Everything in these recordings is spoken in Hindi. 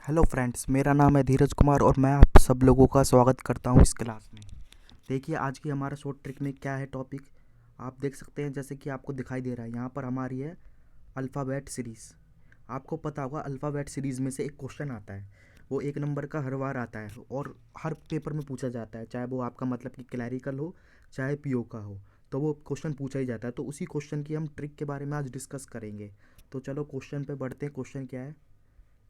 हेलो फ्रेंड्स, मेरा नाम है धीरज कुमार और मैं आप सब लोगों का स्वागत करता हूं इस क्लास में। देखिए आज की हमारा शॉर्ट ट्रिक में क्या है टॉपिक, आप देख सकते हैं जैसे कि आपको दिखाई दे रहा है यहाँ पर हमारी है अल्फ़ाबेट सीरीज़। आपको पता होगा अल्फ़ाबेट सीरीज़ में से एक क्वेश्चन आता है, वो 1 नंबर का हर बार आता है और हर पेपर में पूछा जाता है, चाहे वो आपका मतलब कि क्लैरिकल हो चाहे पीओ का हो, तो वो क्वेश्चन पूछा ही जाता है। तो उसी क्वेश्चन की हम ट्रिक के बारे में आज डिस्कस करेंगे। तो चलो क्वेश्चन पे बढ़ते हैं। क्वेश्चन क्या है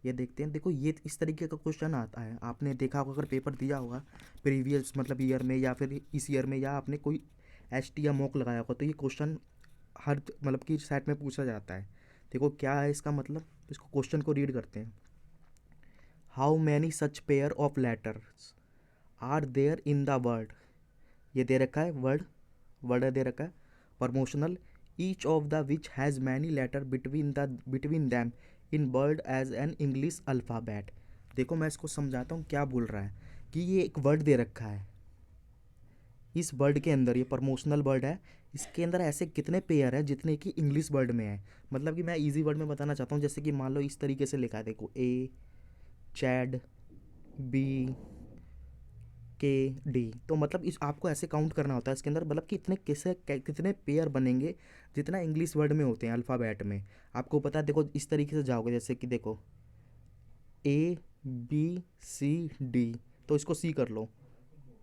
ये देखते हैं। देखो ये इस तरीके का क्वेश्चन आता है, आपने देखा होगा अगर पेपर दिया होगा प्रीवियस मतलब ईयर में या फिर इस ईयर में, या आपने कोई एस टी या मॉक लगाया होगा, तो ये क्वेश्चन हर मतलब कि सेट में पूछा जाता है। देखो क्या है इसका मतलब, इसको क्वेश्चन को रीड करते हैं। How many such pair of letters are there in the word. ये दे रखा है वर्ड, वर्ड दे रखा है promotional, each of the which has many letter between them in word as an English alphabet. देखो मैं इसको समझाता हूँ क्या बोल रहा है कि ये एक वर्ड दे रखा है, इस वर्ड के अंदर ये प्रमोशनल वर्ड है, इसके अंदर ऐसे कितने पेयर है जितने कि इंग्लिश वर्ड में है। मतलब कि मैं इजी वर्ड में बताना चाहता हूँ, जैसे कि मान लो इस तरीके से लिखा है, देखो ए, चैड, बी, के, डी। तो मतलब इस आपको ऐसे काउंट करना होता है इसके अंदर, मतलब कि इतने कितने पेयर बनेंगे जितना इंग्लिश वर्ड में होते हैं अल्फ़ाबेट में। आपको पता है, देखो इस तरीके से जाओगे, जैसे कि देखो ए बी सी डी, तो इसको सी कर लो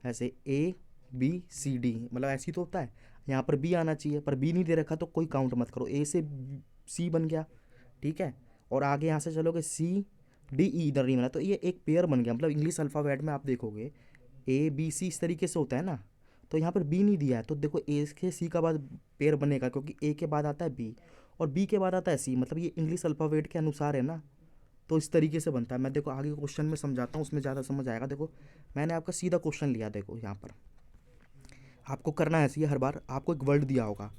ऐसे ए बी सी डी, मतलब ऐसे ही तो होता है। यहाँ पर बी आना चाहिए पर बी नहीं दे रखा, तो कोई काउंट मत करो, ए से सी बन गया, ठीक है। और आगे यहाँ से चलोगे सी डी ई, इधर नहीं बना, तो ये एक पेयर बन गया। मतलब इंग्लिश अल्फ़ाबेट में आप देखोगे ए बी सी इस तरीके से होता है ना, तो यहाँ पर बी नहीं दिया है, तो देखो ए के सी का बाद पेयर बनेगा, क्योंकि ए के बाद आता है बी और बी के बाद आता है सी, मतलब ये इंग्लिश अल्फ़ाबेट के अनुसार है ना। तो इस तरीके से बनता है। मैं देखो आगे क्वेश्चन में समझाता हूँ, उसमें ज़्यादा समझ आएगा। देखो मैंने आपका सीधा क्वेश्चन लिया, देखो यहाँ पर आपको करना है ऐसे ही, हर बार आपको एक वर्ड दिया होगा,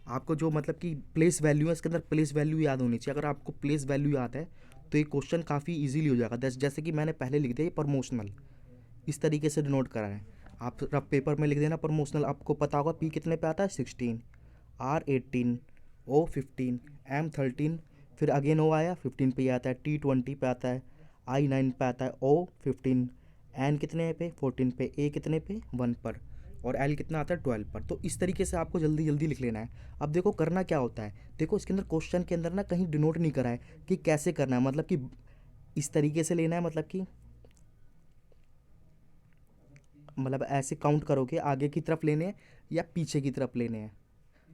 आपको जो मतलब कि प्लेस वैल्यू है इसके अंदर प्लेस वैल्यू याद होनी चाहिए। अगर आपको प्लेस वैल्यू याद है तो ये क्वेश्चन काफ़ी इजीली हो जाएगा। जैसे कि मैंने पहले लिख दिया ये प्रमोशनल, इस तरीके से डिनोट करा है। आप रफ पेपर में लिख देना प्रमोशनल। आपको पता होगा पी कितने पे आता है 16, आर 18, ओ 15, एम 13, फिर अगेन ओ आया 15 पे ही आता है, टी 20 पे आता है, आई 9 पे आता है, ओ 15, एन कितने पे 14 पे, ए कितने पे 1 पर, और एल कितना आता है 12 पर। तो इस तरीके से आपको जल्दी जल्दी लिख लेना है। अब देखो करना क्या होता है, देखो इसके अंदर क्वेश्चन के अंदर ना कहीं डिनोट नहीं करा है कि कैसे करना है, मतलब कि इस तरीके से लेना है, मतलब ऐसे काउंट करोगे आगे की तरफ लेने हैं या पीछे की तरफ लेने हैं।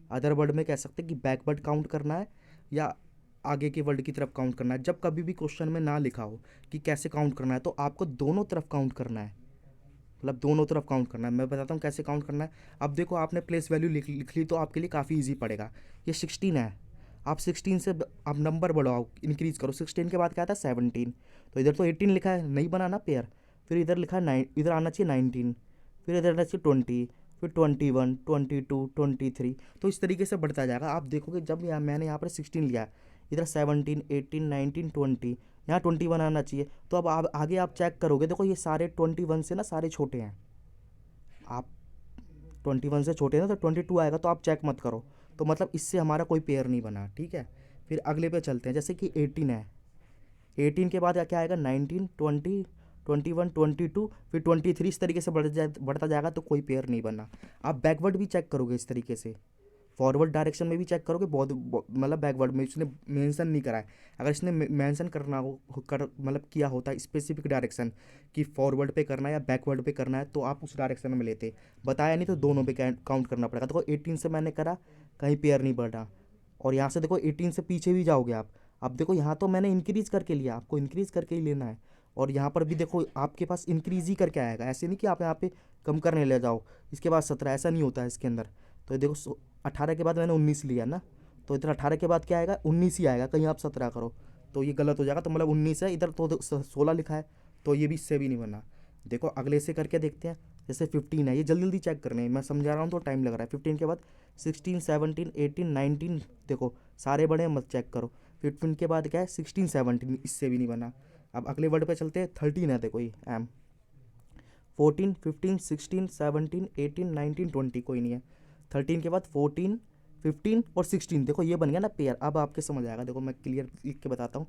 अदर वर्ड में कह सकते हैं कि बैकवर्ड काउंट करना है या आगे के वर्ड की तरफ काउंट करना है। जब कभी भी क्वेश्चन में ना लिखा हो कि कैसे काउंट करना है, तो आपको दोनों तरफ काउंट करना है, मतलब दोनों तरफ काउंट करना है। मैं बताता हूँ कैसे काउंट करना है। अब देखो आपने प्लेस वैल्यू लिख ली तो आपके लिए काफ़ी ईजी पड़ेगा। ये 16 है, आप 16 से आप नंबर बढ़ाओ, इंक्रीज़ करो। 16 के बाद क्या आता है 17, तो इधर तो 18 लिखा है, नहीं बना ना पेयर। फिर इधर लिखा है 9, इधर आना चाहिए 19, फिर इधर आना चाहिए 20, फिर 21, 22, 23। तो इस तरीके से बढ़ता जाएगा। आप देखोगे जब मैंने यहाँ पर 16 लिया, इधर 17, 18, 19, 20, यहाँ 21 आना चाहिए। तो अब आप आगे आप चेक करोगे, देखो ये सारे 21 से ना सारे छोटे हैं। आप 21 से छोटे हैं ना, तो 22 आएगा, तो आप चेक मत करो। तो मतलब इससे हमारा कोई पेयर नहीं बना, ठीक है। फिर अगले पे चलते हैं, जैसे कि 18 है, 18 के बाद क्या आएगा 19, 20, 21, 22, फिर 23, इस तरीके से बढ़ता जाएगा, तो कोई पेयर नहीं बना। आप बैकवर्ड भी चेक करोगे इस तरीके से, फॉरवर्ड डायरेक्शन में भी चेक करोगे, मतलब बैकवर्ड में इसने मेंशन नहीं करा है। अगर इसने मेंशन करना हो मतलब किया होता है स्पेसिफिक डायरेक्शन कि फॉरवर्ड पे करना है या बैकवर्ड पे करना है, तो आप उस डायरेक्शन में लेते। बताया नहीं तो दोनों पे काउंट करना पड़ेगा। देखो 18 से मैंने करा, कहीं पेयर नहीं बढ़ा। और यहाँ से देखो 18 से पीछे भी जाओगे आप, अब देखो यहाँ तो मैंने इंक्रीज़ करके लिया, आपको इंक्रीज़ करके ही लेना है। और यहाँ पर भी देखो आपके पास इंक्रीज़ ही करके आएगा, ऐसे नहीं कि आप यहाँ पे कम करने ले जाओ इसके बाद 17, ऐसा नहीं होता है इसके अंदर। तो ये देखो 18 के बाद मैंने 19 लिया ना, तो इधर 18 के बाद क्या आएगा 19 ही आएगा, कहीं आप 17 करो तो ये गलत हो जाएगा। तो मतलब 19 है, इधर तो 16 लिखा है, तो ये भी इससे भी नहीं बना। देखो अगले से करके देखते हैं। जैसे 15 है, ये जल्दी जल्दी चेक करने हैं, मैं समझा रहा हूँ तो टाइम लग रहा है। 15 के बाद 16, 17, 18, 19, देखो सारे बड़े हैं, मत चेक करो। 15 के बाद क्या है 16, 17, इससे भी नहीं बना। अब अगले वर्ड पे चलते हैं। 13 है, देखो ये एम, 14, 15, 16, 17, 18, 19, 20, कोई नहीं है। 13 के बाद 14, 15 और 16, देखो ये बन गया ना पेयर। अब आपके समझ आएगा, देखो मैं क्लियर लिख के बताता हूँ।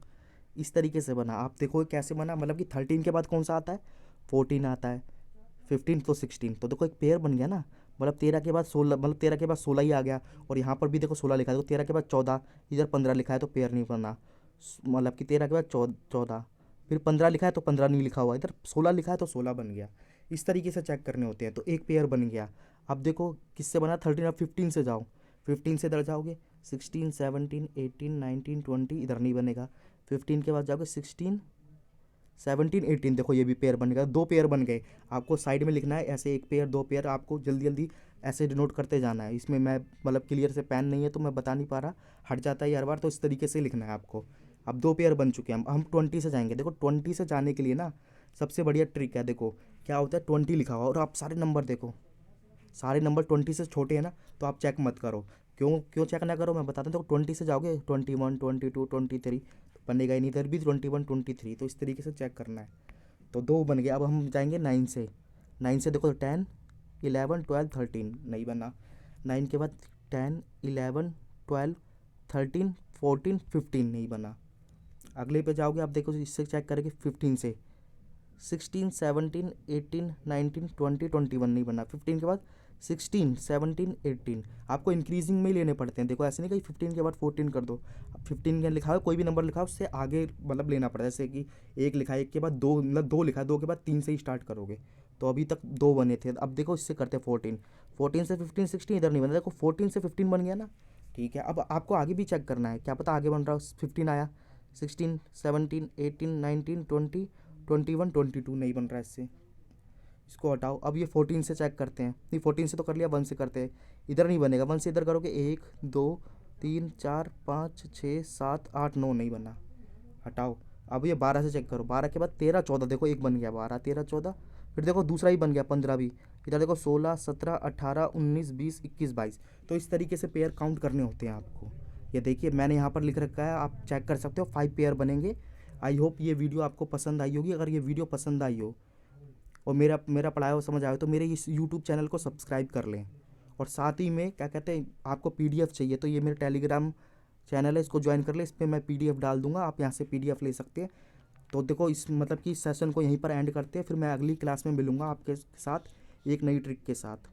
इस तरीके से बना। आप देखो कैसे बना, मतलब कि 13 के बाद कौन सा आता है, 14 आता है, 15 तो 16, तो देखो एक पेयर बन गया ना। मतलब 13 के बाद 16, मतलब 13 के बाद 16 ही आ गया। और यहाँ पर भी देखो 16 लिखा है, देखो 13 के बाद 14, इधर 15 लिखा है तो पेयर नहीं बना। मतलब कि 13 के बाद 14, फिर 15 लिखा है तो 15 नहीं लिखा हुआ, इधर 16 लिखा है तो 16 बन गया। इस तरीके से चेक करने होते हैं। तो एक पेयर बन गया। अब देखो किससे बना, 13, अब 15 से जाओ, 15 से इधर जाओगे, 16, 17, 18, 19, 20, इधर नहीं बनेगा। 15 के बाद जाओगे 16, 17, 18, देखो ये भी पेयर बन गया, दो पेयर बन गए। आपको साइड में लिखना है ऐसे, एक पेयर, दो पेयर, आपको जल्दी जल्दी ऐसे डिनोट करते जाना है। इसमें मैं मतलब क्लियर से पेन नहीं है तो मैं बता नहीं पा रहा, हट जाता है हर बार, तो इस तरीके से लिखना है आपको। अब दो पेयर बन चुके हैं, हम 20 से जाएंगे। देखो 20 से जाने के लिए ना सबसे बढ़िया ट्रिक है, देखो क्या होता है, 20 लिखा हुआ और आप सारे नंबर देखो, सारे नंबर 20 से छोटे हैं ना, तो आप चेक मत करो। क्यों क्यों चेक ना करो, मैं बताता हूँ। देखो 20 से जाओगे 21, 22, 23, तो बनेगा ही नहीं, इधर भी 21, 23, तो इस तरीके से चेक करना है। तो दो बन गए। अब हम जाएंगे 9 से। 9 से देखो 10, 11, 12, 13 नहीं बना। 9 के बाद 10, 11, 12, 13, 14, 15 नहीं बना। अगले पे जाओगे, आप देखो इससे चेक करेंगे 15 से 16, 17, 18, 19, 20, 21 नहीं बना। 15 के बाद 16, 17, 18, आपको इंक्रीजिंग में ही लेने पड़ते हैं। देखो ऐसे नहीं कि 15 के बाद 14 कर दो। 15 के लिखा हो, कोई भी नंबर लिखा हो, उससे आगे मतलब लेना पड़ता है। जैसे कि एक लिखा है, एक के बाद दो, मतलब दो लिखा है, दो के बाद 3 से ही स्टार्ट करोगे। तो अभी तक दो बने थे, अब देखो इससे करते हैं 14। 14 से 15, 16 इधर नहीं बना। देखो 14 से 15 बन गया ना, ठीक है। अब आपको आगे भी चेक करना है, क्या पता आगे बन रहा हो, 15 आया, 16, 17, 18, 19, 20, 21, 22 नहीं बन रहा है इससे, इसको हटाओ। अब ये 14 से चेक करते हैं, नहीं 14 से तो कर लिया, 1 से करते हैं। इधर नहीं बनेगा, 1 से इधर करोगे, 1, 2, 3, 4, 5, 6, 7, 8, 9 नहीं बना, हटाओ। अब ये 12 से चेक करो, 12 के बाद 13, 14, देखो एक बन गया, 12, 13, 14, फिर देखो दूसरा ही बन गया, 15 भी। इधर देखो 16, 17, 18, 19, 20, 21, 22। तो इस तरीके से पेयर काउंट करने होते हैं आपको। ये देखिए मैंने यहाँ पर लिख रखा है, आप चेक कर सकते हो, 5 पेयर बनेंगे। आई होप ये वीडियो आपको पसंद आई होगी। अगर ये वीडियो पसंद आई हो और मेरा मेरा पढ़ाया हुआ समझ आया तो मेरे इस यूट्यूब चैनल को सब्सक्राइब कर लें। और साथ ही में क्या कहते हैं, आपको पीडीएफ चाहिए तो ये मेरे टेलीग्राम चैनल है, इसको ज्वाइन कर ले, इस पर मैं पीडीएफ डाल दूंगा, आप यहाँ से पीडीएफ ले सकते हैं। तो देखो इस मतलब कि इस सेशन को यहीं पर एंड करते हैं, फिर मैं अगली क्लास में मिलूंगा आपके साथ एक नई ट्रिक के साथ।